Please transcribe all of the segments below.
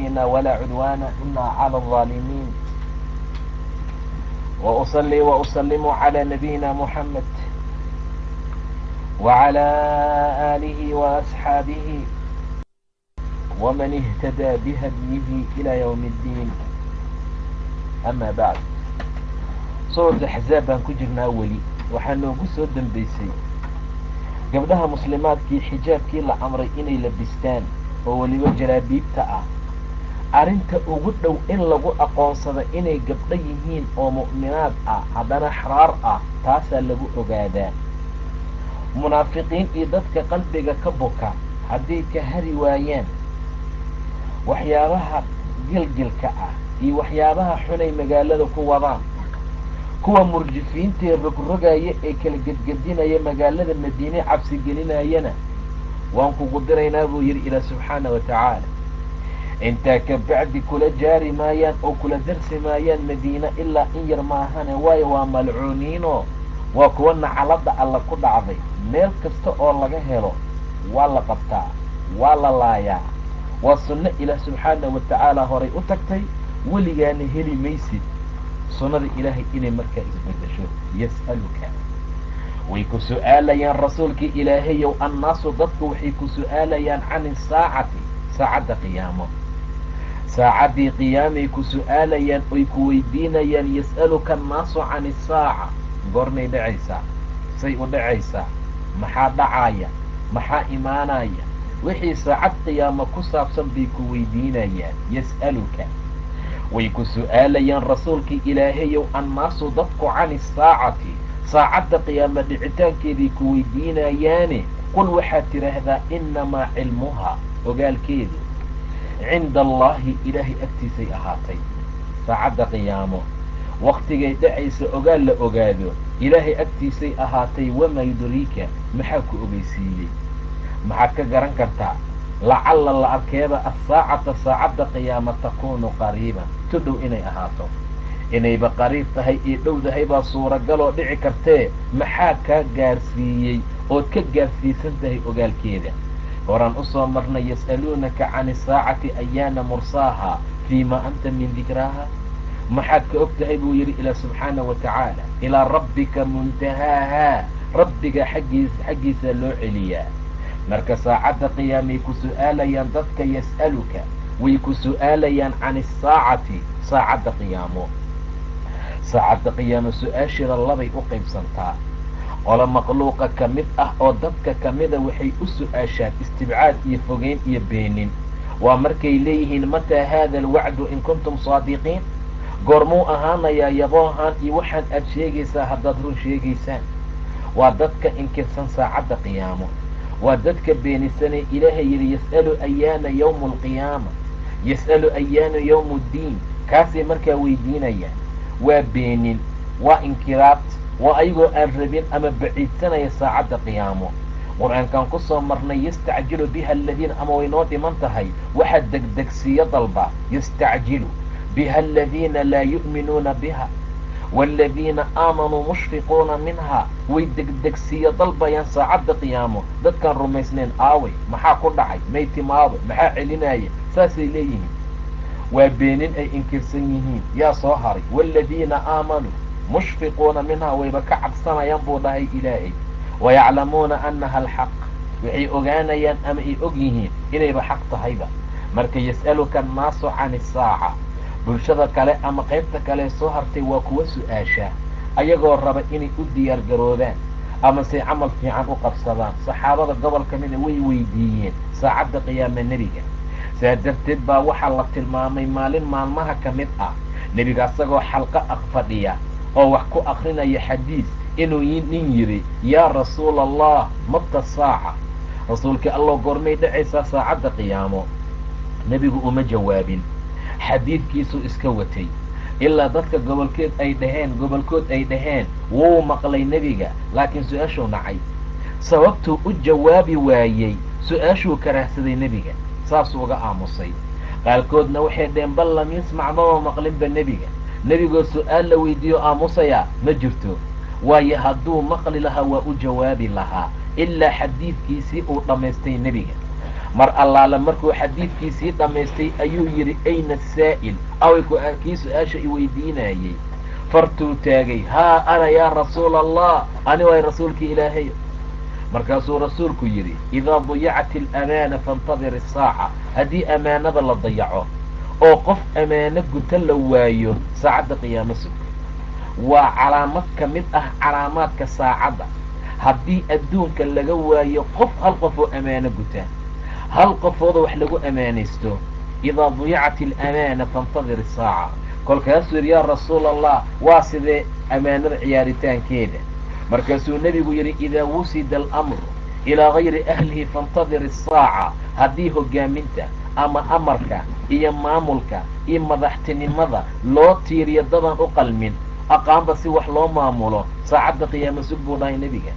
علينا ولا عدوان إلا على الظالمين وأصلي وأسلم على نبينا محمد وعلى آله وأصحابه ومن اهتدى بهديه إلى يوم الدين. أما بعد سورة الأحزاب aan ku jirnaa weli waxaa noogu soo dambaysay gabdhaha muslimaadkii xijaabkii la amray inay labistaan oo weliba jalaabiibta ah. arrinta ugu dhow in lagu aqoonsado inay gabdho yihiin oo mu'minaad ah haddana xraar ah taasaa lagu ogaadaa. munaafiqiin iyo dadka qalbiga ka buka hadday ka hari waayaan waxyaabaha gilgilka ah iyo waxyaabaha xunay magaalada ku wadaan, kuwa murjifiintae rogrogaya ee kala gedgedinaya magaalada madiine cabsi gelinayana waan kugu diraynaa buu yidhi ilaah subxaana wa tacaala. intaa ka bacdi kula jaari maayaan oo kula darsi maayaan madiine ilaa in yar maahane, waayo waa malcuuniinoo waa kuwa nacalada alla ku dhacday. meel kasta oo laga helo waa la qabtaa, waa la laayaa. waa sunno ilaah subxaana wa tacaala horay u tagtay, weligaana heli maysid sunnada ilaahay inay markaa isbedesho. yas'aluka way ku su'aalayaan rasuulkii ilaahayow annaasu dadku waxay ku su'aalayaan can isaacati saacadda qiyaamo. saacaddii qiyaamay ku su'aalayaan oy ku weydiinayaan. yas'aluka annaasu can isaaca, goormay dhacaysaa, say u dhacaysaa, maxaa dhacaya, maxaa imaanaya, wixii saacad qiyaamo ku saabsan bay ku weydiinayaan. yas'aluka way ku su'aalayaan rasuulkii ilaahayow annaasu dadku can isaacati saacadda qiyaamo dhicitaankeeday ku weydiinayaane. qul waxaad tidhaahdaa innamaa cilmuhaa ogaalkeedu cinda allaahi ilaahay agtiisay ahaatay. saacadda qiyaamo waktigay dhacaysa ogaal la ogaado ilaahay agtiisay ahaatay. wamaa yudriika maxaa ku ogeysiiyey, maxaad ka garan kartaa? lacalla la arkeeba assaacata saacadda qiyaama takuunu qariiban tu dhow inay ahaato. inayba qariib tahay iyo dhowdahay baa suuragaloo dhici kartee maxaa kaa gaarsiiyey ood ka gaarsiisan tahay ogaalkeeda? horaan u soo marnay yas'aluunaka can isaacati ayaana mursaaha fiima anta min dikraaha. maxaad ka og tahay buu yidhi ilaah subxaana wa tacaala. ilaa rabbika muntahaahaa, rabbiga xaggiisa loo celiyaa. marka saacadda qiyaamay ku su'aalayaan dadka. yas'aluka way ku su'aalayaan can isaacati saacadda qiyaamo. saacadda qiyaamo su-aasheeda labay u qaybsantaa. qolo makhluuqa ka mid ah oo dadka ka mida waxay u su'aashaan istibcaad iyo fogeyn iyo beenin. waa markay leeyihiin mataa haada alwacdu in kuntum saadiqiin, goormuu ahaanayaa yaboohaan iyo waxaan aad sheegaysaa haddaad run sheegaysaan. waa dadka inkirsan saacadda qiyaamo, waa dadka beenisanay. ilaahay yidhi yas'alu ayaana yawmu alqiyaama, yas'alu ayaana yawmu ddiin. kaasay markaa weydiinayaan. waa beenin, waa inkiraad, waa ayagoo aan rabin ama baciidsanaya saacadda qiyaamo. qur-aankan ku soo marnay yastacjilu biha aladiina, ama way noo dhiman tahay waxaa degdegsiiyo dalba. yastacjilu biha aladiina laa yu'minuuna biha waaladiina aamanuu mushfiquuna minhaa. way degdegsiiyo dalbayaan saacadda qiyaamo. dadkaan rumaysnayn aaway, maxaa ku dhacay, may timaado, maxaa celinaya, saasay leeyihiin. waa beenin ay inkirsan yihiin. yaa soo haray waaladiina aamanuu mushfiquuna minhaa, wayba ka cabsanayaan buu dhahay ilaahay. wayaclamuuna annaha alxaq, waxay ogaanayaan ama ay og yihiin inayba xaq tahayba. marka yas'aluka annaasu can isaaca, bulshada kale ama qaybta kale soo hartay waa kuwa su-aasha ayagoo raba inay u diyaar garoobaan ama say camal fiican u qabsadaan. saxaabada gobol ka mida way weydiiyeen saacadda qiyaama nebiga. saa darteed baa waxaa la tilmaamay maalin maalmaha ka mid ah nebiga asagoo xalqo fadhiya oo wax ku akrinaya xadiis inuu nin yidhi yaa rasuula allah mata saaca, rasuulkii allow goormay dhacaysaa saacadda qiyaamo? nebigu uma jawaabin, xadiidkiisuu iska watay ilaa dadka gobolkood ay dhaheen wuu maqlay nebiga, laakiin su-aashuu nacay. sababtuu u jawaabi waayey su-aashuu karaahsaday nebiga, saasuu uga aamusay. qaalkoodna waxay dhaheen bal lam yasmac mama maqlinba nebiga. nebigoo su-aal la weydiiyo aamusayaa ma jirto, waayo hadduu maqli lahaa waa u jawaabi lahaa ilaa xadiidkiisii uu dhammaystay nebiga. mar allaala markuu xadiidkiisii dhammaystay ayuu yidhi ayna asaa'il away kii su-aasha i weydiinayey fartuu taagay haa ana yaa rasuula allah ani waay rasuulkii ilaahay markaasuu rasuulku yidhi idaa dayacat alamaana faintadir isaaca haddii amaanada la dayaco oo qof amaano guta la waayo saacadda qiyaamo sug waa calaamad ka mid ah calaamaadka saacadda haddii adduunka laga waayo hal qof oo amaano guta hal qofooda wax lagu amaanaysto idaa dayacat alamaana faintadir isaaca kolkaasuu yidhi yaa rasuula allah waa sidee amaanada ciyaaritaankeeda markaasuu nebigu yidhi idaa wusida alamru ilaa gayri ahlihi faintadir isaaca haddii hoggaaminta ama amarka iyo maamulka iyo madaxtinimada loo tiiriyo dadaan u qalmin aqaanba si wax loo maamulo saacadda qiyaamo sug buu dhahay nebiga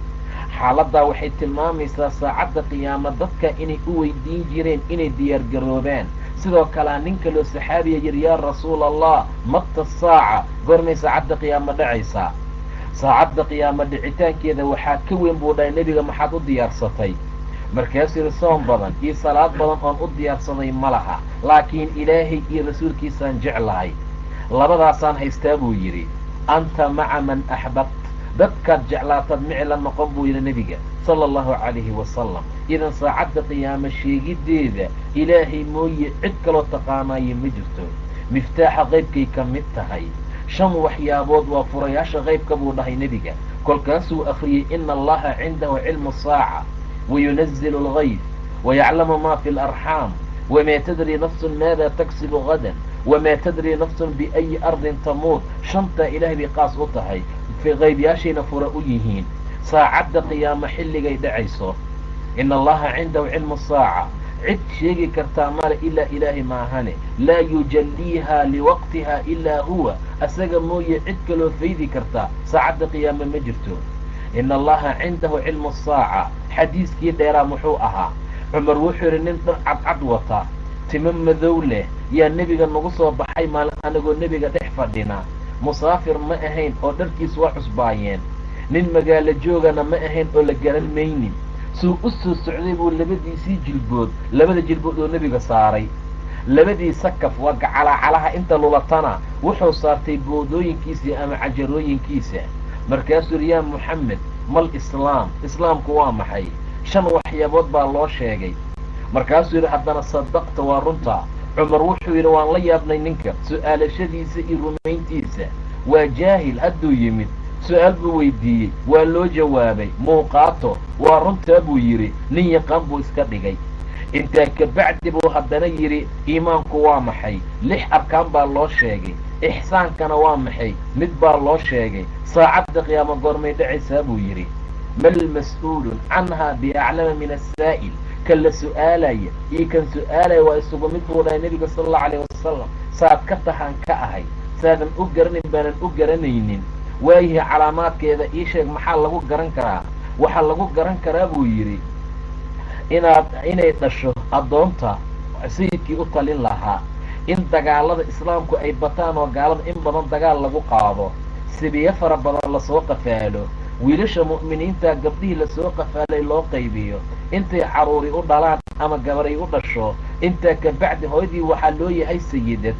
xaaladdaa waxay tilmaamaysaa saacadda qiyaamo dadka inay u weydiin jireen inay diyaargaroobaan sidoo kalea nin kaloo saxaabiya yidhi yaa rasuula allah mata saaca goormay saacadda qiyaamo dhacaysaa saacadda qiyaamo dhicitaankeeda waxaa ka weyn buu dhahay nebiga maxaad u diyaarsatay markaasuu yidhi soon badan iyo salaad badan oon u diyaarsaday ma laha laakiin ilaahay iyo rasuulkiisaan jeclahay labadaasaan haystaa buu yidhi anta maca man axbabt dadkaad jeclaataad mici la noqon buu yidhi nebiga sala allahu calayhi wasalam idan saacadda qiyaamo sheegiddeeda ilaahay mooye cid kaloo taqaanaayo ma jirto miftaaxa qaybkay ka mid tahay 5 waxyaabood waa furayaasha qaybka buu dhahay nebiga kolkaasuu akhriyey ina allaha cindahu cilmu saaca wayunazilu algayf wayaclamu ma fi alarxaam wamaa tadri nafsun maada taksibu gadan wamaa tadri nafsun biayi ardin tamuut shantaa ilaahay bay qaas u tahay qaybyaashayna fura u yihiin saacadda qiyaamo xilligay dhacayso ina allaha cindahu cilmu saaca cid sheegi kartaa male ilaa ilaahay maahane laa yujalliihaa liwaqtiha ilaa huwa asaga mooye cid kaloo faydi kartaa saacadda qiyaamo ma jirto ina allaha cindahu cilmu saaca xadiiskii dheeraa muxuu ahaa cumar wuxuu yidhi nin dhar cadcad wata timo madow leh yaa nebiga nagu soo baxay maalin anagoo nebiga dhex fadhina musaafir ma ahayn oo dharkiis waa cusbaayeen nin magaalo joogana ma ahayn oo la garan maynin suu u soo socday buu labada jilbood oo nebiga saaray labadii sakaf waa gacalaacalaha inta lulatana wuxuu saartay boodooyinkiisa ama cajarooyinkiisa markaasuu yidhi yaa moxamed mal islaamku waa maxay 5 waxyaabood baa loo sheegay markaasuu yidhi haddana sadaqta waa runta cumar wuxuu yidhi waan la yaabnay ninka su'aalashadiisa iyo rumayntiisa waa jaahil hadduu yimid su-aal buu weydiiyey waa loo jawaabay muuqaato waa runtaa buu yidhi nin yaqaan buu iska dhigay intaa kabacdi buu haddana yidhi iimaanku waa maxay 6 arkaan baa loo sheegay ixsaankana waa maxay mid baa loo sheegay saacadda qiyaamo goormay dhacaysaa buu yidhi mal mas-uulun canhaa biaclama min asaa'il kan la su'aalaya iyo kan su'aalaya waa isugu mid buu dhahay nebiga sala allahu calayh wasalam saad ka tahaan ka ahay saadan u garanin baanan u garanaynin waayihi calaamaadkeeda ii sheeg maxaa lagu garan karaa waxaa lagu garan karaa buu yidhi inay dhasho addoonta sayidkii u talin lahaa in dagaalada islaamku ay bataan oo gaalada in badan dagaal lagu qaado sibiyo fara badan lasoo qafaalo wiilasha mu'miniinta gabdhihii lasoo qafaalay loo qaybiyo intay caruuri u dhalaan ama gabaray u dhasho intaa kabacdi hooyadii waxaa loo yahay sayidad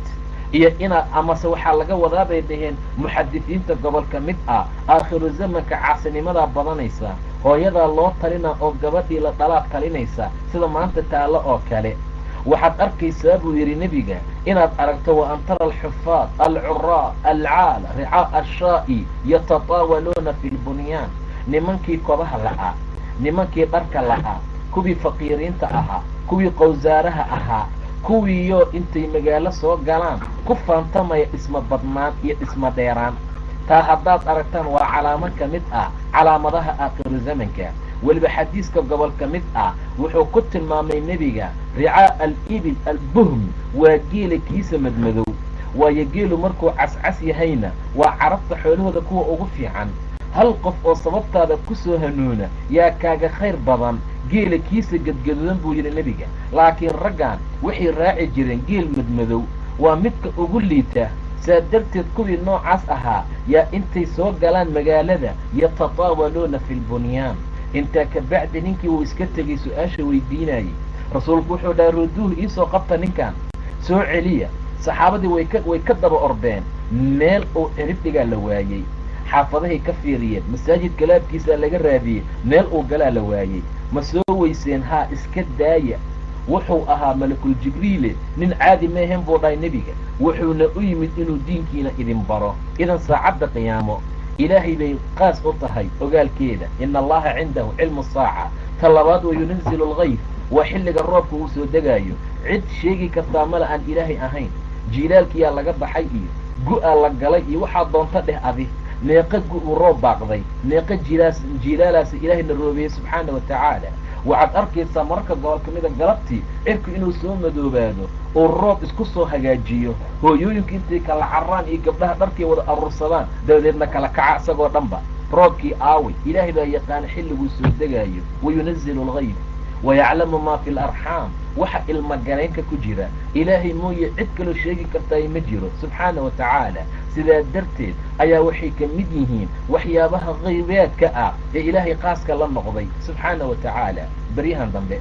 iyo inaad amase waxaa laga wadaa bay dhaheen muxadisiinta gobolka mid ah aakhiru zamanka caasinimadaa badanaysa hooyadaa loo talina oo gabadhii la dhalaad talinaysa sida maanta taallo oo kale waxaad arkaysaa buu yidhi nebiga inaad aragto wa an tara alxufaad alcuraa alcaala ricaa ashaa'i yatataawaluuna fi lbunyaan nimankii kobaha la'aa nimankii dharka la'aa kuwii faqiiriinta ahaa kuwii qowsaaraha ahaa kuwiiyoo intay magaalo soo galaan ku faantamaya dhisma badnaan iyo dhisma dheeraan taa haddaad aragtaan waa calaamo ka mid ah calaamadaha aakhiru zamanka weliba xadiiska gobol ka mid ah wuxuu ku tilmaamay nebiga ricaa alibil albuhm waa geela kiisa madmadow waayo geelu markuu cascas yahayna waa carabta xoolahooda kuwa ugu fiican hal qof oo sababtaada ku soo hanuuna yaa kaaga khayr badan geela kiisa gadgadudan buu yidhi nebiga laakiin raggan waxay raaci jireen geel madmadow waa midka ugu liita saa darteed kuwii noocaas ahaa yaa intay soo galaan magaalada yatataawaluuna fi lbunyaan intaa kabacdi ninkii wuu iska tegay su-aasha weydiinayey rasuulku wuxuu dhahay ruduuh iisoo qabta ninkan soo celiya. saxaabadii way ka daba ordeen, meel uu ciribdhigaa la waayey. xaafadahay ka fiiriyeen, masaajidka laabkiisaa laga raadiyey, meel uu galaa la waayey. ma soo weyseen? haa, iska daaya. wuxuu ahaa malakul jibriile, nin caadi meehen buu dhahay nebiga, wuxuuna u yimid inuu diinkiina idin baro. idan saacadda qiyaamo ilaahay bay qaas u tahay ogaalkeeda. ina allaha cindahu cilmu saaca. ta labaad wa yunazzilu algayf, waa xilliga roobka uu soo degaayo. cid sheegi kartaa mala aan ilaahay ahayn. jiilaalkiyaa laga baxay iyo gu-aa la galay iyo waxaa doonta dheh adi. meeqa gu-uu roob baaqday, meeqa jiilaalaasi ilaahayna roobeeyey subxaana wa tacaala. waxaad arkaysaa mararka gobol ka mida galabtii cirku inuu soo madoobaado oo roob isku soo hagaajiyo, hooyooyinku intay kala carraan iyo gabdhaha dharkay wada aruursadaan, dabadeedna kala kaca isagoo dhanba. roobkii aaway, ilaahay baa yaqaana xilliguu soo degaayo. wayunazzilu algayb wayaclamu maa fi larxaam, waxa ilmagalaynka ku jira ilaahay mooye cid kaloo sheegi kartaay ma jiro subxaana wa tacaala. sidaa darteed ayaa waxay ka mid yihiin waxyaabaha qaybaadka ah ee ilaahay qaaska la noqday subxaana wa tacaala. beryahan dambe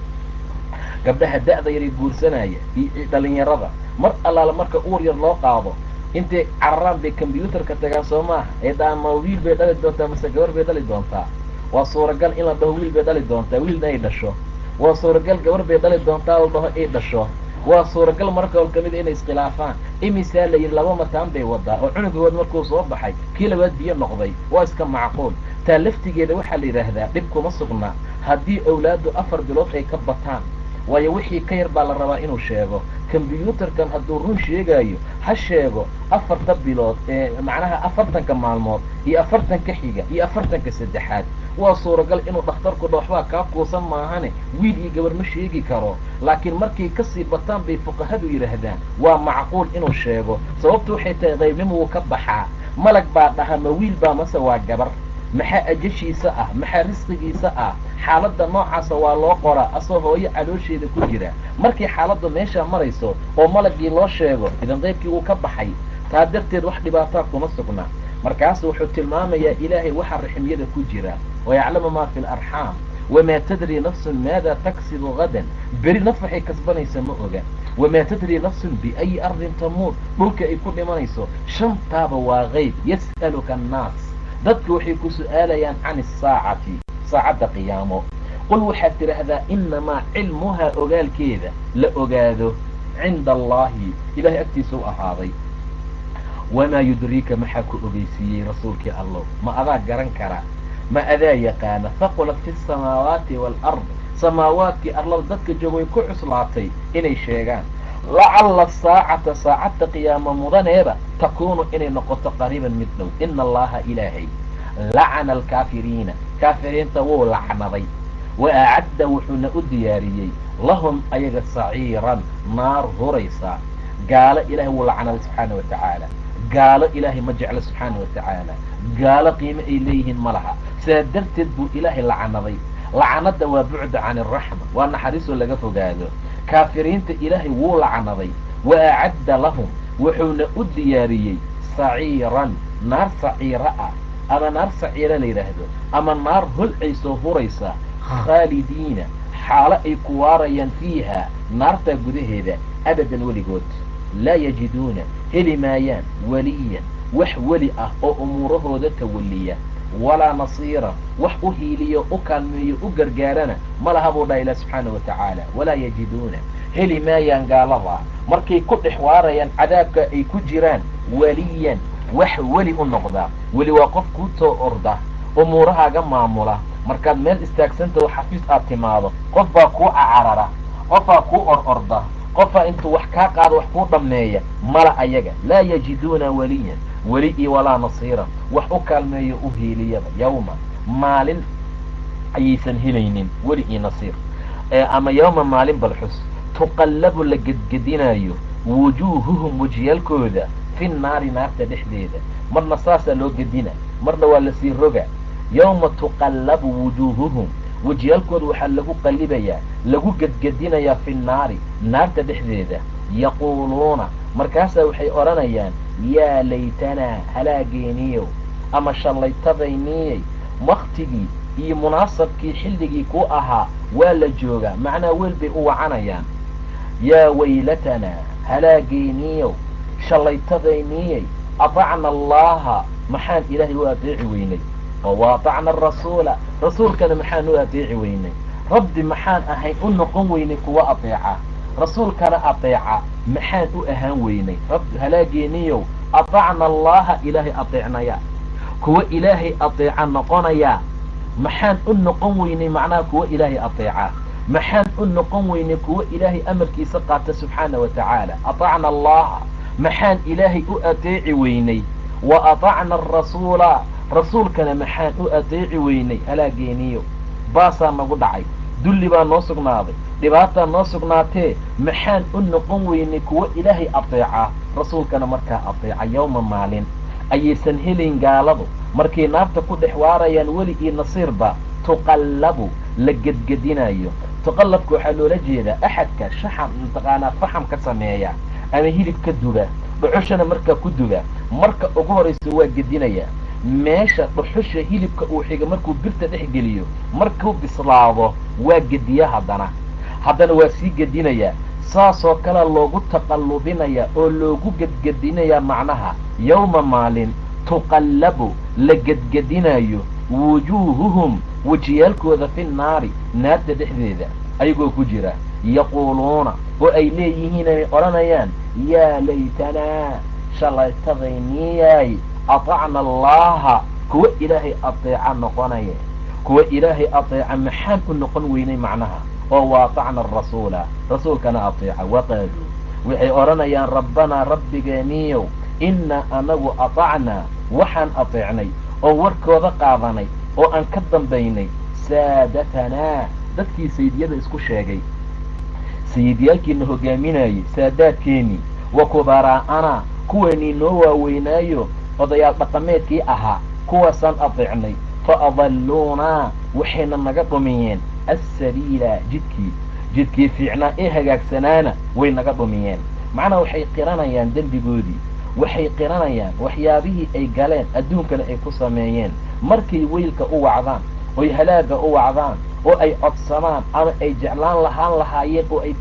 gabdhaha da'da yaray guursanaya iyo dhalinyarada mar allaala marka uur yar loo qaado intay cararaan bay combyuutarka tagaan soo maaha. ay dhahaan ma wiil bay dhali doontaa mase gabar bay dhali doontaa. waa suuragal in la dhaho wiil bay dhali doontaa, wiilna ay dhasho. waa suuragal gabar bay dhali doontaa la dhaho ay dhasho. waa suuragal marka ol ka mida inay iskhilaafaan. imisaa la yidhi 2 mataan bay wadaa oo cunugood markuu soo baxay kii labaad biyo noqday. waa iska macquul. taa laftigeeda waxaa la yidhaahdaa dhib kuma sugnaa haddii awlaaddu 4 bilood ay ka bataan, waayo wixii ka yar baa la rabaa inuu sheego. combyuutarkan hadduu run sheegaayo ha sheego 4 bilood macnaha 40 maalmood iyo 40 xiga iyo 40 saddexaad. waa suuragal inuu dhakhtarku dha waxbaa kaa kuusan maahane wiil iyo gabar ma sheegi karo. laakiin markay kasii bataan bay fuqahadu yidhaahdaan waa macquul inuu sheego. sababtu waxay tahay qaybnimo wuu ka baxaa. malag baa dhaha ma wiil baa mase waa gabar, maxaa ajashiisa ah, maxaa risqigiisa ah. xaaladda noocaasa waa loo qoraa asoo hooyo caloosheeda ku jira. markii xaaladdu meeshaa marayso oo malagii loo sheego idan qaybkii uu ka baxay. taa darteed wax dhibaataa kuma sugna. markaasu wuxuu tilmaamayaa ilaahay waxa raximyada ku jira. wayaclamu maa fi larxaam wamaa tadri nafsun maada taksibu gadan. beri naf waxay kasbanaysa ma oga. wamaa tadri nafsun biayi ardin tamuut, dhulka ay ku dhimanayso. shantaaba waa qayb. yas'aluka annaas, dadku waxay ku su'aalayaan can isaacati, saacadda qiyaamo. qul waxaad tidhaahdaa inamaa cilmuhaa ogaalkeeda la ogaado cinda allahi, ilahay agtiisa u ahaaday. wamaa yudriika maxaa ku ogeysiiyey rasuulkii allow, ma adaa garan karaa, ma adaa yaqaana. faqulat fi samaawaati waalard, samaawaadkii arlada dadka jooga way ku cuslaatay inay sheegaan. lacalla saacata, saacadda qiyaamo mudaneeba takuunu inay noqoto qariiban mid dhow. ina allaha ilaahay lacana alkaafiriina, kaafiriinta wuu lacnaday. wa acadda wuxuuna u diyaariyey lahum ayaga saciiran, naar huraysa. gaalo ilaahay wuu lacnaday subxaana wa tacaala. gaalo ilaahay ma jeclo subxaana wa tacaala. gaalo qiimo ay leeyihiin ma laha. sidaa darteed buu ilaahay lacnaday. lacanada waa bucda can araxma, waa naxariisoo laga fogaado. kaafiriinta ilaahay wuu lacnaday. wa acadda lahum wuxuuna u diyaariyey saciiran, naar saciira ah, ama naar saciira la yidhaahdo, ama naar holcaysoo huraysa. khaalidiina, xaalo ay ku waarayaan fiiha, naartaa gudaheeda, abadan weligood. laa yajiduuna, heli maayaan waliyan, wax weli ah oo umuurahooda tawaliya. walaa nasiira, wax u hiiliyo, u kaalmeeyo, u gargaarana ma laha buu dhaha ilah subxaana wa tacaala. walaa yajiduuna, heli maayaan gaaladaa markay ku dhex waarayaan cadaabka ay ku jiraan waliyan, wax weli u noqdaa. weli waa qof kuu soo orda, umuurahaaga maamula. markaad meel istaagsanta oo xafiis aad timaado, qof baa kuu cacarara, qofbaa kuu orda, qofaa intuu wax kaa qaado wax kuu dhammeeya. mala ayaga. laa yajiduuna waliyan, weli iyo walaa nasiiran, wax u kaalmeeyo u hiiliyaba. yawma, maalin ayaysan helaynin weli iyo nasiir. ama yawma maalin balxus, tuqallabu la gedgedinaayo wujuuhuhum wejiyaalkooda fi naari, naarta dhexdeeda. marna saasaa loo gedina, marna waa lasii roga. yawma tuqallabu wujuuhuhum, wejiyaalkooda waxaa lagu qallibayaa, lagu gedgedinayaa fi naari, naarta dhexdeeda. yaquuluuna, markaasaa waxay odhanayaan yaa laytanaa halaageeniyow, ama shallaytadayniyey waktigii iyo munaasabkii xilligii ku ahaa waa la joogaa macnaa weel bay u wacanayaan yaa waylatanaa halaagayniyow shallaytadayniyey atacna allaha maxaan ilaahay u adeeci weynay oo waatacna arasuula rasuulkana maxaan u adeeci weynay rabbi maxaan ahayn u noqon weynay kuwa adeeca rasuulkana adeeca maxaan u ahaan weynay rabbi halaagayniyow atacna allaha ilaahay adeecnaya kuwa ilaahay adeeca noqonaya maxaan u noqon weynay macnaha kuwa ilaahay adeeca maxaan u noqon weynay kuwa ilaahay amarkiisa qaata subxaana wa tacaala atacna allaha maxaan ilaahay u adeeci weynay wa atacna arasuula rasuulkana maxaan u adeeci weynay halaageeniyo baasaa nagu dhacay dulli baa noo sugnaaday dhibaataa noo sugnaatee maxaan u noqon weynay kuwa ilaahay adeeca rasuulkana markaa adeeca yowma maalin ayaysan helin gaaladu markay naarta ku dhex waarayaan weli iyo nasiirba tuqallabu la gedgedinayo tuqallabka waxaa loola jeedaa axadka shaxan mataqaanaa faxam ka sameeya ama hilib ka duba dhuxushana markaa ku duba marka ugu horaysa waa gedinaya meesha dhuxusha hilibka uu xiga markuu birta dhex geliyo markuu bislaado waa gediya haddana waa sii gedinayaa saasoo kale loogu taqallubinaya oo loogu gedgedinayaa macnaha yowma maalin tuqallabu la gedgedinayo wujuuhuhum wejiyaalkooda fi nnaari naarta dhexdeeda ayagoo ku jira yaquuluuna oo ay leeyihiin ay odhanayaan yaa laytanaa shallaytadayniyay atacna allaha kuwa ilaahay adeeca noqonaya kuwa ilaahay adeeca maxaan u noqon weynay macnaha oo waatacna arasuula rasuulkana adeeca waqaaluu waxay odhanayaan rabbanaa rabbigeeniyow innaa anagu atacnaa waxaan adeecnay oo warkooda qaadanay oo aan ka dambaynay saadatanaa dadkii sayidyada isku sheegay sayidyaalkiina hogaaminayay saadaadkeenii wa kubaraa'anaa kuweenii noo waaweynaayo odayaal dhaqameedkii ahaa kuwaasaan adeecnay fa adalluunaa waxayna naga dhumiyeen assabiila jidkii fiicnaa ee hagaagsanaana way naga dhumiyeen macnaa waxay qiranayaan dembigoodii waxay qiranayaan waxyaabihii ay galeen adduunkana ay ku sameeyeen markay weylka u wacdaan oy halaaga u wacdaan oo ay codsadaan ama ay jeclaan lahaayeen oo ay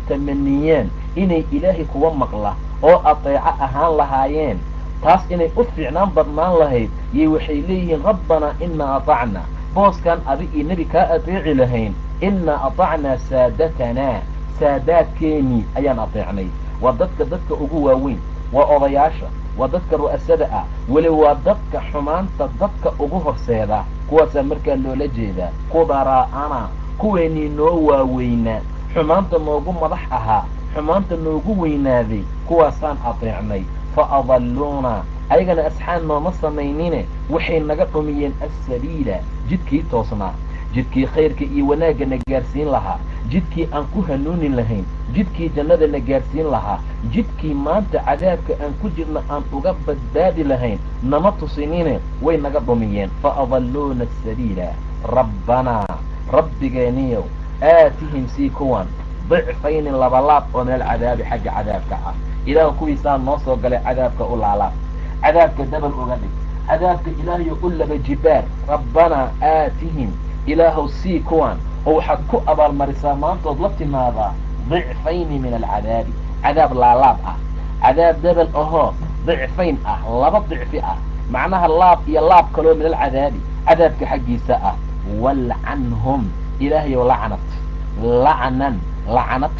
tamaniyeen inay ilaahay kuwa maqla oo adeeco ahaan lahaayeen taas inay u fiicnaan badnaan lahayd yay waxay leeyihiin rabbanaa innaa atacnaa booskan adi iyo nebi kaa adeeci lahayn innaa atacnaa saadatanaa saadaadkeenii ayaan adeecnay waa dadka ugu waaweyn waa odayaasha waa dadka ru'asada ah weli waa dadka xumaanta dadka ugu horseeda kuwaasaa markaa loola jeedaa kubaraa'ana kuweenii noo waaweynaa xumaanta noogu madax ahaa xumaanta noogu weynaaday kuwaasaan adeecnay fa adalluuna ayagana asxaan nooma samaynine waxay naga dhumiyeen assabiila jidkii toosnaa jidkii khayrka iyo wanaagga na gaarsiin lahaa jidkii aan ku hanuunin lahayn jidkii jannada na gaarsiin lahaa jidkii maanta cadaabka aan ku jirna aan uga badbaadi lahayn nama tusinine way naga dhumiyeen fa adalluuna asabiila rabbanaa rabbigeeniyow aatihim sii kuwan dicfayni labalaab oo min alcadaabi xagga cadaabka ah ilaah kuwiisaa noo soo galay cadaabka u laalaab cadaabka dabal uga dhig cadaabka ilaahayo u laba jibaar rabbanaa aatihim ilaahow sii kuwan oo waxaad ku abaalmarisaa maantood la timaadaa dicfayni min alcadaabi cadaab laalaab ah cadaab dabal ahoo dicfayn ah laba dicfi ah macnaha laab iyo laab kaloo min alcadaabi cadaabka xaggiisa ah walcanhum ilaahayow lacnan lacanad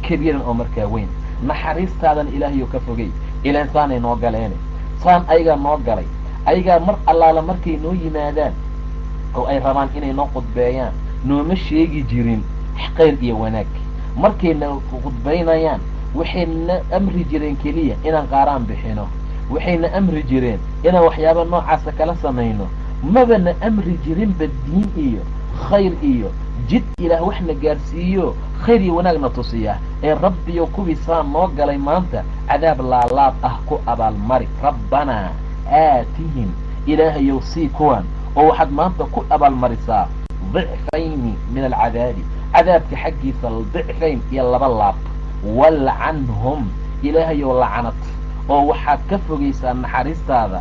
kabiiran oo markaa weyn naxariistaadana ilaahayow ka fogey ilaan saanay noo galeene saan ayagaa noo galay ayagaa mar allaala markay noo yimaadaan oo ay rabaan inay noo khudbeeyaan nooma sheegi jirin khayr iyo wanaag markayna khudbaynayaan waxayna amri jireen keliya inaan qaaraan bixino waxayna amri jireen inaan waxyaaba noocaasa kala samayno mabana amri jirinba diin iyo khayr iyo jid ilaah waxna gaarsiiyo khayr iyo wanaagna tusiya ee rabbiyo kuwiisaa noo galay maanta cadaab laalaab ah ku abaalmari rabbanaa aatihim ilaahayow sii kuwan oo waxaad maanta ku abaalmarisaa dicfayni min alcadaabi cadaabka xaggiisa dicfayn iyo laba laab walcanhum ilaahayow lacanad oo waxaad ka fogaysaa naxariistaada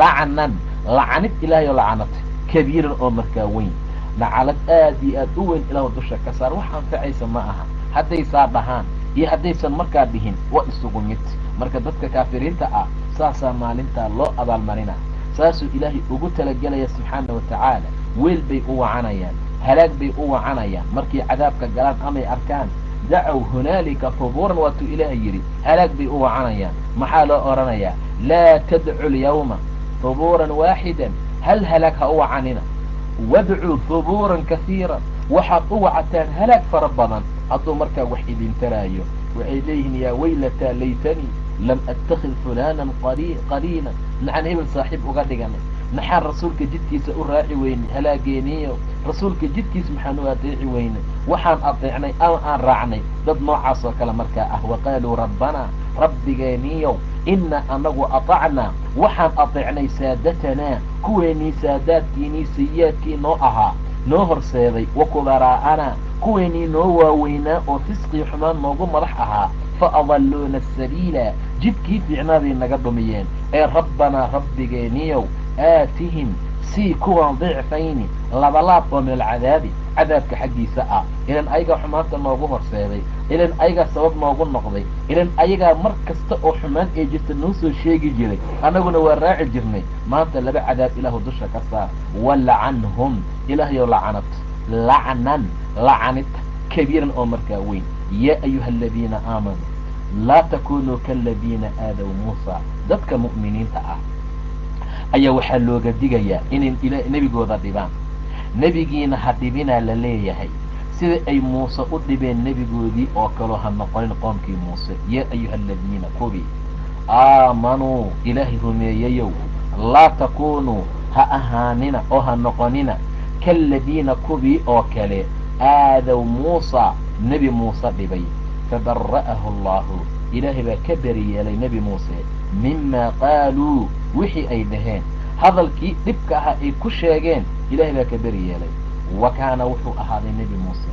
lacnan lacanid ilaahayow lacanad kabiiran oo markaa weyn nacalad aad iyo aad u weyn ilaahu dusha ka saar wax anfacaysa ma aha haddaysaa dhahaan iyo haddaysan markaa dhihin waa isugu mid marka dadka kaafiriinta ah saasaa maalintaa loo abaalmarina saasuu ilaahay ugu talagelaya subxaana watacaala weel bay u wacanayaan halaag bay u wacanayaan markay cadaabka galaan amay arkaan dacow hunaalika hubuuran waatuu ilaahay yidhi halaag bay u wacanayaan maxaa loo odhanayaa laa tadcu lyawma hubuuran waaxidan hal halaag ha u wacanina wadcuu hubuuran kasiiran waxaad u wacataan halaag fara badan hadduu markaa wax idin taraayo waxay leeyihiin yaa waylataa laytanii lam attakid fulaanan qaliina maxaan hebel saaxiib uga dhiganay maxaan rasuulka jidkiisa u raaci weynay halaageeniyo rasuulka jidkiisa maxaan u adeeci weynay waxaan adeecnay ama aan raacnay dad noocaas oo kale markaa ah waqaaluu rabbanaa rabbigeeniyow inna anagu atacnaa waxaan adeecnay saadatanaa kuweenii saadaadkiinii sayiaadkii noo ahaa noo horseeday wa kubaraa'anaa kuweenii noo waaweynaa oo fisqii xumaan noogu madax ahaa fa adalluuna asabiila jidkii fiicnaa bay naga dhumiyeen ee rabbanaa rabbigeeniyow aatihim sii kuwan dicfayni labalaab oo min alcadaabi cadaabka xaggiisa ah ilan ayagaa xumaanta noogu horseeday ilan ayagaa sabab noogu noqday ilan ayagaa mar kasta oo xumaan ee jirta noo soo sheegi jiray annaguna waa raaci jirnay maanta laba cadaab ilaahu dusha ka saar walacanhum ilaahayow lacanad lacnan lacanid kabiiran oo markaa weyn yaa ayuha aladiina aamanuu laa takunuu kaaladiina aadaw muusa dadka mu'miniinta ah ayaa waxaa looga digayaa inay nebigooda dhibaan nebigiina ha dhibinaa la leeyahay sida ay muuse u dhibeen nebigoodii oo kaloo ha noqonin qoomkii muuse yaa ayuha aladiina kuwii aamanuu ilaahay rumeeyayow laa takunuu ha ahaanina oo ha noqonina kaaladiina kuwii oo kale aadaw muusa nebi muuse dhibay fabara'ahu allahu ilaahay baa ka beri yeelay nebi muuse mimaa qaaluu wixii ay dhaheen hadalkii dhibka ahaa ay ku sheegeen ilaahay baa ka beri yeelay wa kaana wuxuu ahaaday nebi muuse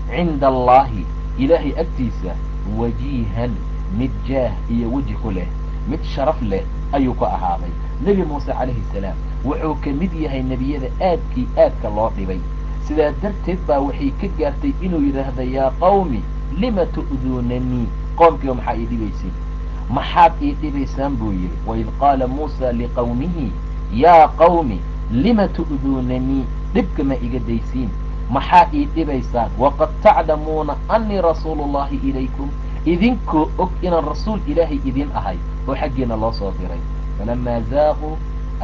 cinda allaahi ilaahay agtiisa wajiihan mid jaah iyo weji ku leh mid sharaf leh ayuu ku ahaaday nebi muuse calayhi salaam wuxuu ka mid yahay nebiyada aadkii aadka loo dhibay sidaa darteed baa waxay ka gaartay inuu yidhaahda yaa qawmi lima tu'duunanii qoomkiiba maxaa ii dhibaysiin maxaad ii dhibaysaan buu yidhi waid qaala muusa liqawmihi yaa qawmi lima tu'duunanii dhibka ma iga daysiin maxaa ii dhibaysaan waqad taclamuuna annii rasuulu llahi ilaykum idinkoo og inaan rasuul ilaahay idin ahay oo xaggiina loo soo diray falamaa zaaquu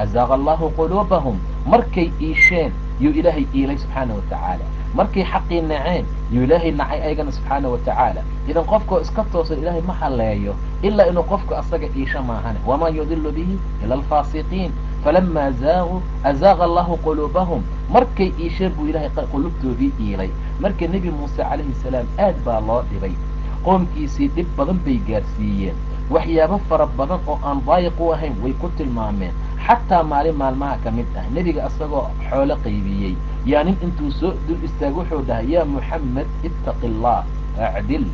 azaaqa allahu quluubahum markay iisheen yuu ilaahay iilay subxaana watacaala markay xaqii naceen yuu ilaahay nacay ayagana subxaana watacaala idan qofkoo iska toosan ilaahay ma halleeyo ilaa inuu qofku asaga iisha maahane wamaa yudilu bihi ila alfaasiqiin falamaa zaaquu azaaqa allahu quluubahum markay iisheen buu ilaahay qulubtoodii iilay marka nebi muuse calayhi salaam aad baa loo dhibay qoomkiisii dhib badan bay gaarsiiyeen waxyaabo fara badan oo aan daayiq u ahayn way ku tilmaameen xataa maalin maalmaha ka mid ah nebiga isagoo xoolo qaybiyey yaa nin intuu soo dul istaago wuxuu dhahay yaa muxamed ittaqi allah acdil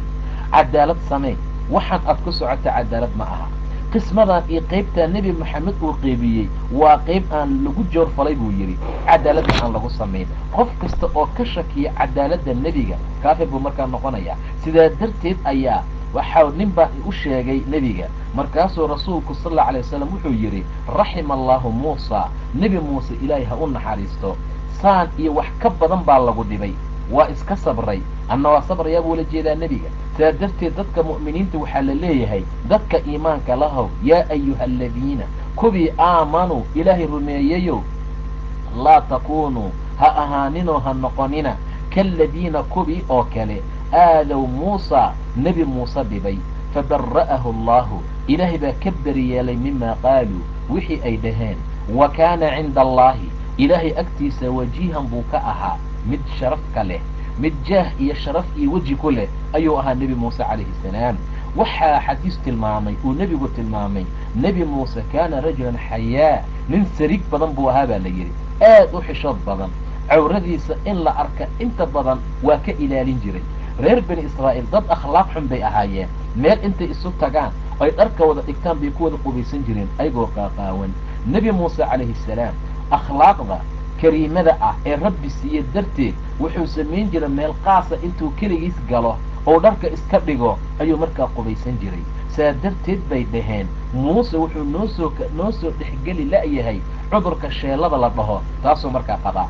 cadaalad samee waxaan aad ku socota cadaalad ma aha qismadan iyo qaybtaa nebi moxamed uu qaybiyey waa qayb aan lagu joorfalay buu yidhi cadaaladna aan lagu samayn qof kasta oo ka shakiya cadaaladda nebiga kaafir buu markaa noqonayaa sidaa darteed ayaa waxaa nin baa u sheegay nebiga markaasuu rasuulku sal alla alay wasalam wuxuu yidhi raxima allahu muusa nebi muuse ilaahay ha u naxariisto saan iyo wax ka badan baa lagu dhibay waa iska sabray anna waa sabrayaa buu la jeedaa nebiga sidaa darteed dadka mu'miniinta waxaa la leeyahay dadka iimaanka lahow yaa ayuha aladiina kuwii aamanuu ilaahay rumeeyayow laa takunuu ha ahaaninoo ha noqonina kaaladiina kuwii oo kale aadaw muusa nebi muuse dhibay fabara'ahu allahu ilaahay baa ka beri yeelay mimaa qaaluu wixii ay dhaheen wa kaana cinda allaahi ilaahay agtiisa wajiihan buu ka ahaa mid sharaf ka leh mid jaah iyo sharaf iyo weji ku leh ayuu ahaa nebi muuse calayhi salaam waxaa xadiis tilmaamay uu nebigu tilmaamay nebi muuse kaana rajulan xayaa nin sariig badan buu ahaa baa la yidhi aad u xishood badan cawradiisa in la arka inta badan waa ka ilaalin jiray reer bani israa'iil dad akhlaaq xun bay ahaayeen meel intay isu tagaan ay dharka wada dhigtaan bay ku wada qubaysan jireen ayagoo qaaqaawan nebi muuse calayhi salaam akhlaaqda kariimada ah ee rabbi siiye darteed wuxuu samayn jiray meel qaasa intuu keligiis galo oo dharka iska dhigo ayuu markaa qubaysan jiray. saa darteed bay dhaheen muuse wuxuu noo soo dhexgeli la'yahay cudurka sheelada la dhaho, taasuu markaa qabaa,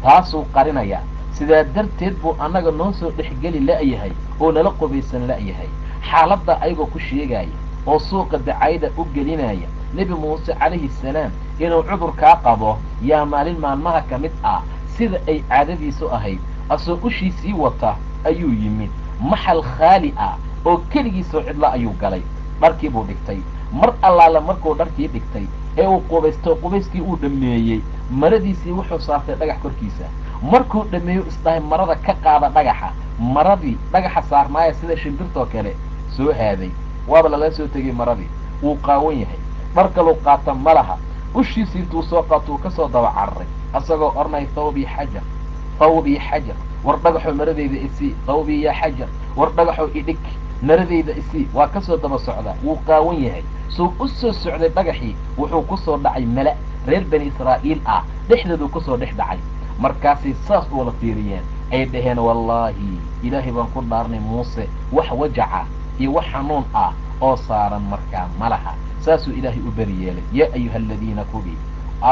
taasuu qarinayaa. sidaa darteed buu annaga noo soo dhexgeli la'yahay oo nala qubaysan la'yahay. xaaladda ayagoo ku sheegaya oo suuqa dacayda u gelinaya nebi muuse calayhi salaam inuu cudurkaa qabo, yaa maalin maalmaha ka mid ah sida ay caadadiisu ahayd asoo ushiisii wata ayuu yimid maxal khaali ah oo keligiisoo cidla ayuu galay. dharkii buu dhigtay. mar allaala markuu dharkii dhigtay ee uu qubaysto qubayskii uu dhammeeyey, maradiisii wuxuu saartay dhagax korkiisa. markuu dhammeeyo isdhahay marada ka qaada dhagaxa, maradii dhagaxa saarnaaya sida shimbirtoo kale soo haaday, waaba lala soo tegay maradii, wuu qaawan yahay, dhar kaluu qaata ma laha. ushiisii intuu soo qaato uu ka soo daba cararay asagoo ornay thawbii xajar, thawbii xajar, war dhagaxoo maradayda isii, thawbii yaa xajar, war dhagaxoo idhig maradayda isii. waa ka soo daba socdaa, wuu qaawan yahay. suu u soo socday dhagaxii wuxuu ku soo dhacay mala reer bani israa'iil ah dhexdooduu ku soo dhex dhacay. markaasay saas u wada fiiriyeen, ay dhaheen wallaahi ilaahay baan ku dhaarnay muuse wax wajaca iyo wax xanuun ah oo saaran markaa ma laha. saasuu ilaahay u beri yeelay. yaa ayuha aladiina kubii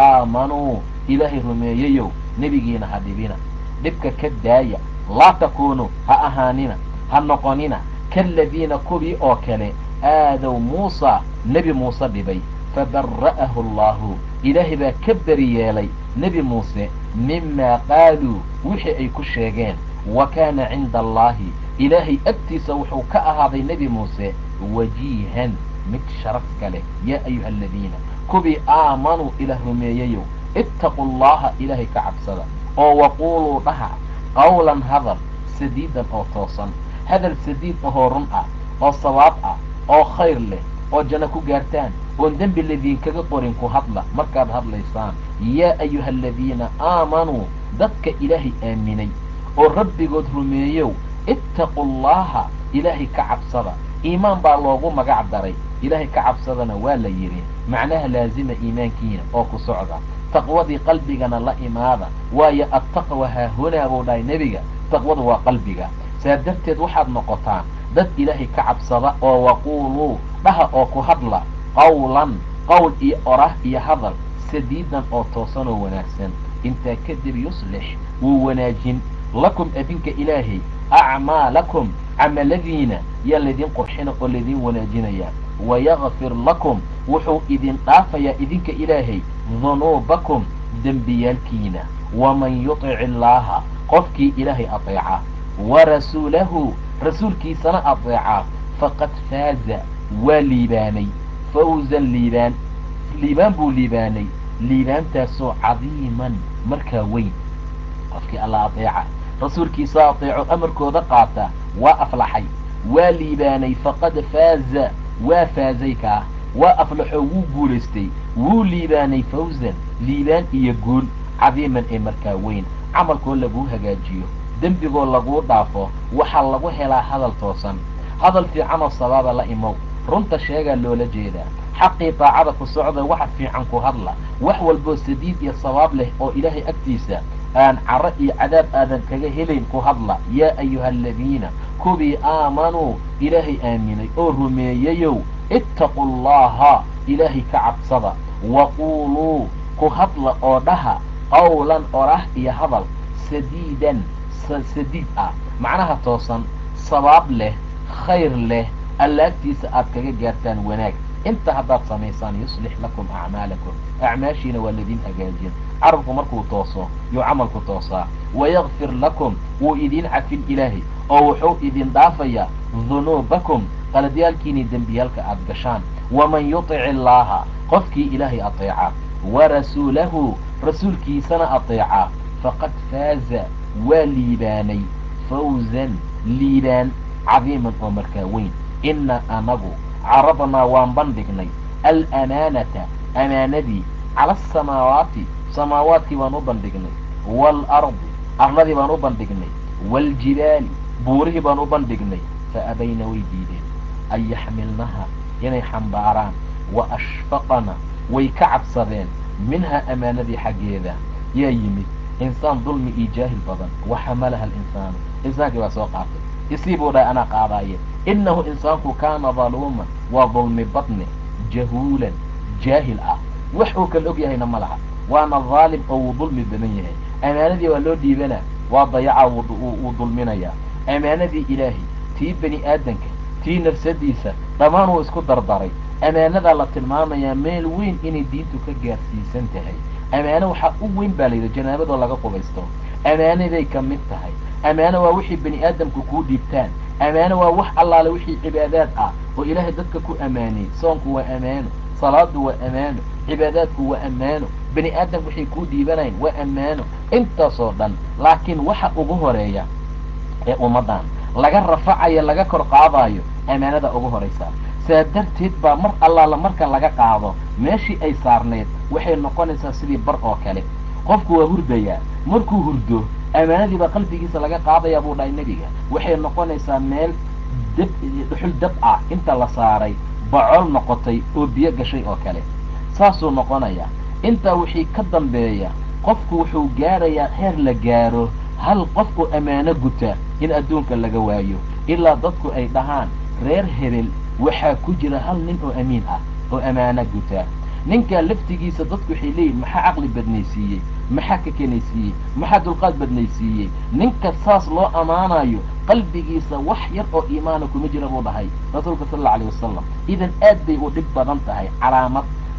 aamanuu ilaahay rumeeyayow nebigiina ha dhibina, dhibka ka daaya. laa takuunuu ha ahaanina, ha noqonina kaaladiina kubii oo kale aadow muusa nebi muuse dhibay, fabara'ahu allahu ilaahay baa ka beri yeelay nebi muuse mimaa qaaluu wixii ay ku sheegeen. wa kaana cinda allaahi ilaahay agtiisa wuxuu ka ahaaday nebi muuse wajiihan mid sharaf ka leh. yaa ayuha aladiina kubii aamanuu ilaah rumeeyayow ittaquu allaha ilaahay ka cabsada oo waquuluu dhaha qawlan hadal sadiidan oo toosan, hadal sadiid ahoo run ah oo sawaab ah oo khayr leh oo janno ku gaartaan oon dembi ladiinkaga qorin ku hadla markaad hadlaysaan. yaa ayuha aladiina aamanuu dadka ilaahay aaminay oo rabbigood rumeeyow ittaquu allaha ilaahay ka cabsada. iimaan baa loogu magac daray, ilaahay ka cabsadana waa la yidhi, macnaha laazima iimaankiina oo ku socda, taqwadii qalbigana la imaada, waayo attaqwa haahunaa buu dhahay nebiga, taqwadu waa qalbiga. saa darteed waxaad noqotaan dad ilaahay ka cabsada oo waquuluu dhaha oo ku hadla qawlan qowl iyo orah iyo hadal sadiidan oo toosan oo wanaagsan. intaa kadib yuslix wuu wanaajin lakum adinka ilaahay acmaalakum camaladiina yaa laydin qurxina oo laydin wanaajinaya. wayakfir lakum wuxuu idin dhaafayaa idinka ilaahay dunuubakum dembiyaalkiina. waman yutic illaaha qofkii ilaahay ateeca warasuulahu rasuulkiisana ateeca faqad faaza waa liibaanay fawzan liibaan buu liibaanay, liibaantaasoo cadiiman markaa weyn. qofkii alla ateeca rasuulkiisa ateeco amarkooda qaata waa aflaxay, waa liibaanay. faqad faaza waa faazay kaa, waa aflaxoo wuu guulaystay, wuu liibaanay fawzan liibaan iyo guul cadiiman ee markaa weyn. camalkoo laguu hagaajiyo, dembigoo laguu dhaafo, waxaa lagu helaa hadal toosan, hadal fiicanoo sabaaba la imow, runta sheegaa loola jeedaa, xaqii daacada ku socda, waxa fiican ku hadla, wax walboo sadiid iyo sawaab leh oo ilaahay agtiisa aan caro iyo cadaab aadan kaga helayn ku hadla. yaa ayuha aladiina kubii aamanuu ilaahay aaminay oo rumeeyayow ittaquu allaha ilaahay ka cabsada waquuluu ku hadla oo dhaha qawlan orah iyo hadal sadiidan sadiid ah, macnaha toosan, sawaab leh, khayr leh, alla agtiisa aad kaga gaartaan wanaag. inta haddaad samaysaan yuslix lakum acmaalakum, acmaashiina waa laydin hagaajin. carabku markuu tooso yuu camalku toosaa. wayakfir lakum wuu idin cafin ilaahay oo wuxuu idin dhaafayaa dunuubakum qaladyaalkiinii dembiyaalka aad gashaan. waman yutic illaaha qofkii ilaahay ateeca warasuulahu rasuulkiisana ateeca faqad faaza waa liibaanay fawzan liibaan cadiiman oo markaa weyn. ina anagu caradnaa waan bandhignay alamaanata amaanadii cala asamaawaati samaawaadkii baan u bandhignay, waalardi arladii baan u bandhignay, waaljibaali buurihii baan u bandhignay. fa abayna way diideen an yaxmilnaha inay xambaaraan, wa ashfaqna way ka cabsadeen minhaa amaanadii xaggeeda, يا يمي إنسان ظلمي جاهل بدن وحملها الإنسان إنسانك بسوق قاطي يصيبوا لا أنا قاضايا إنه إنسانك كان ظلوما وظلم بطنه جهولا جاهل وحوك الأقيا هنا ملها وأنا ظالم أو ظلم بنيه أمانة ولو ديبنا وضيع وظلمنا يا أمانة إلهي تي بني آدمك تي نفس ديسة ضمان واسكو درداري أمانة الله تلماما يا ميل وين إني دينتو كجارسي سنتهي أمانة وحق وين بالي جنابه ولا قبيستو أمانة ذي كمتهي أمانة ووحي بني آدم كو ديبتان أمانة ووح الله لوحي عبادات وإله ددك كو أماني صونك وأمانه صلاة وأمانه عباداتك وأمانه بني آدم وحي كو ديبانين وأمانه انت صودا لكن وحق أبوهرية ومضان لغا رفعي لغا كرقاضايو أمانة أبوهريسا سادرتيد با مر الله لمركا لغا قاضو ماشي أي صارنيد وحي نقونيسا سيدي بر أو كالي qofku waa hurdaya markuu hurdo amaanadii ba qalbigiisa laga qaadaya buu dhaay nabiga waxay noqonaysaa meel dhuxul dab ah inta la saaray bacol noqotay oo biyo gashay oo kale saasoo noqonaya inta wixii ka dambeeya qofku wuxuu gaarayaa heer la gaaro hal qofku amaano guta in adduunka laga waayo ilaa dadku ay dhahaan reer hebel waxaa ku jira hal nin oo amiin ah oo amaano guta ninka laftigiisa dadku waxay leeyihiin maxaa caqli badnaysiiyey maxaa ka kenaysiiyey maxaa dulqaad badnaysiiyey ninka saas loo amaanayo qalbigiisa wax yar oo iimaana kuma jira buu dhahay rasuulka sallallahu alayhi wasallam idan aad bay u dhib badan tahay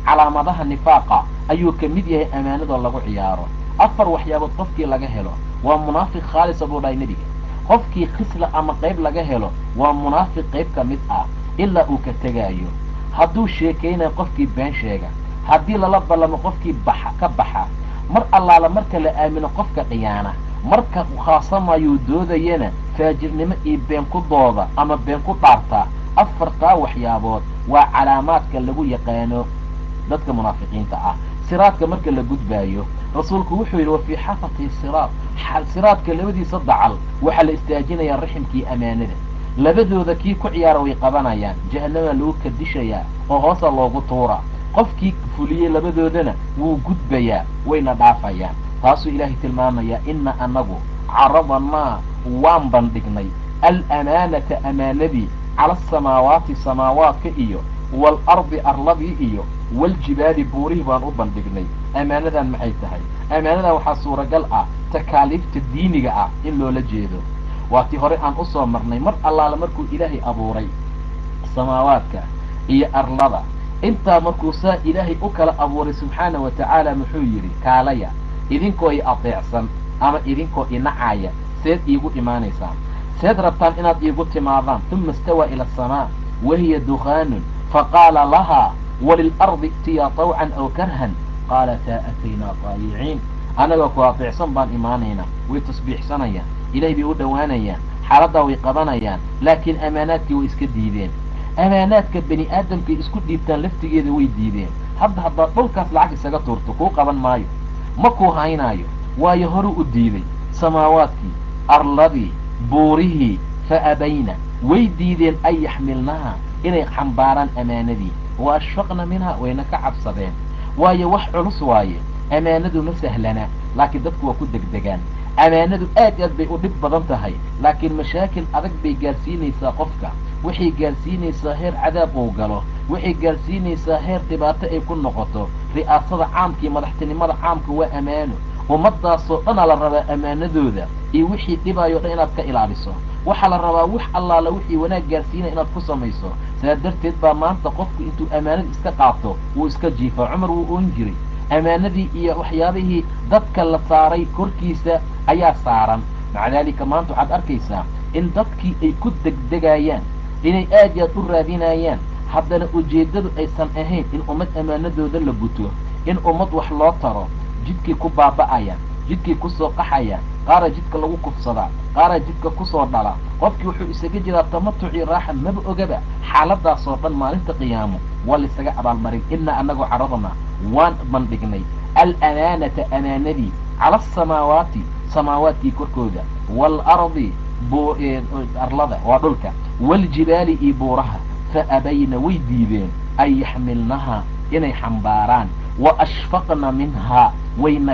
calaamadaha nifaaqa ayuu ka mid yahay amaanada lagu ciyaaro afar waxyaabood qofkii laga helo waa munaafiq khaalis buu dhahay nabiga qofkii khisla ama qayb laga helo waa munaafiq qayb ka mid ah ilaa uu ka tagaayo hadduu sheekaynayo qofkii been sheega haddii lala ballamo qofkii ka baxa mar allaala marka la aamino qofka khiyaana marka khaasamayuu doodayana faajirnimo iyo been ku dooda ama been ku dhaartaa afartaa waxyaabood waa calaamaadka lagu yaqaano dadka munaafiqiinta ah siraadka marka la gudbaayo rasuulku wuxuu yidhi wafii xafaqi siraadka labadiisa dacal waxaa la istaajinayaa raximkii amaanada labadooda kii ku ciyaara way qabanayaan jahannama lagu kadishayaa oo hoosa loogu tuura qofkii fuliyey labadoodana wuu gudbayaa wayna dhaafayaan taasuu ilaahay tilmaamayaa ina anagu caradanaa waan bandhignay alamaanata amaanadii cala asamaawaati samaawaadka iyo waalardi arladii iyo waljibaali buurihii baan u bandhignay amaanadan maxay tahay amaanadan waxaa suuragal ah takaaliifta diiniga ah in loola jeedo waatii hore aan u soo marnay mar allaala markuu ilaahay abuuray samaawaadka iyo arlada intaa markuu saa ilaahay u kala abuuray subxaana wa tacaala muxuu yidhi kaalaya idinkoo i adeecsan ama idinkoo inacaya seed iigu imaanaysaan seed rabtaan inaad iigu timaadaan uma istawaa ila asamaa wahiya dukhaanun faqaala lahaa walilardi itiyaa tawcan aw karhan qaalataa ataynaa taayiciin annagoo ku adeecsan baan imaanaynaa way tasbiixsanayaan ilahay bay u dhowaanayaan xaaladdaa way qabanayaan laakiin amaanaadkii way iska diideen amaanaadka bani aadamkay isku dhiibtaan laftigeeda way diideen haddaad dhulkaas lacag isaga tuurto kuu qaban maayo ma kuu haynaayo waayo horuu u diiday samaawaadkii arladii buurihii fa abayna way diideen an yaxmilnaha inay xambaaraan amaanadii wa ashfaqna minha wayna ka cabsadeen waayo wax culus waaye amaanadu ma sahlana laakiin dadku waa ku degdegaan amaanadu aad bay u dhib badan tahay laakiin mashaakil adag bay gaarsiinaysaa qofka waxay gaarsiinaysaa heer cadaab uu galo waxay gaarsiinaysaa heer dhibaato ay ku noqoto ri'aasada caamka iyo madaxtinimada caamka waa amaano ummadaasoo dhanaa la rabaa amaanadooda iyo wixii dhibaayo dhan inaad ka ilaaliso waxaa la rabaa wax allaala wixii wanaag gaarsiinaya inaad ku samayso saa darteed baa maanta qofku intuu amaanada iska qaato wuu iska jiifaa cumar wuu oon jiray amaanadii iyo waxyaabihii dadka la saaray korkiisa ayaa saaran maca daalika maanta waxaad arkaysaa in dadkii ay ku degdegayaan inay aad iyo aad u raadinayaan haddana ujeeddadu aysan ahayn in ummad amaanadooda la guto in ummad wax loo taro jidkii ku baaba'ayaan jidkii kusoo qaxayaan qaara jidka lagu kufsadaa qaara jidka kusoo dhala qofkii wuxuu isaga jiraa tamatucii raaxa maba ogaba xaaladaasoo dhan maalinta qiyaamo waa laisaga abaalmarin inaa anagoo caradana waan bandhignay alamaanata amaanadii cala asamaawaati samaawaadkii korkooda waalardi arlada waa dhulka waaljibaali iyo buuraha fa abayna way diideen an yaxmilnaha inay xambaaraan wa ashfaqna minhaa wayna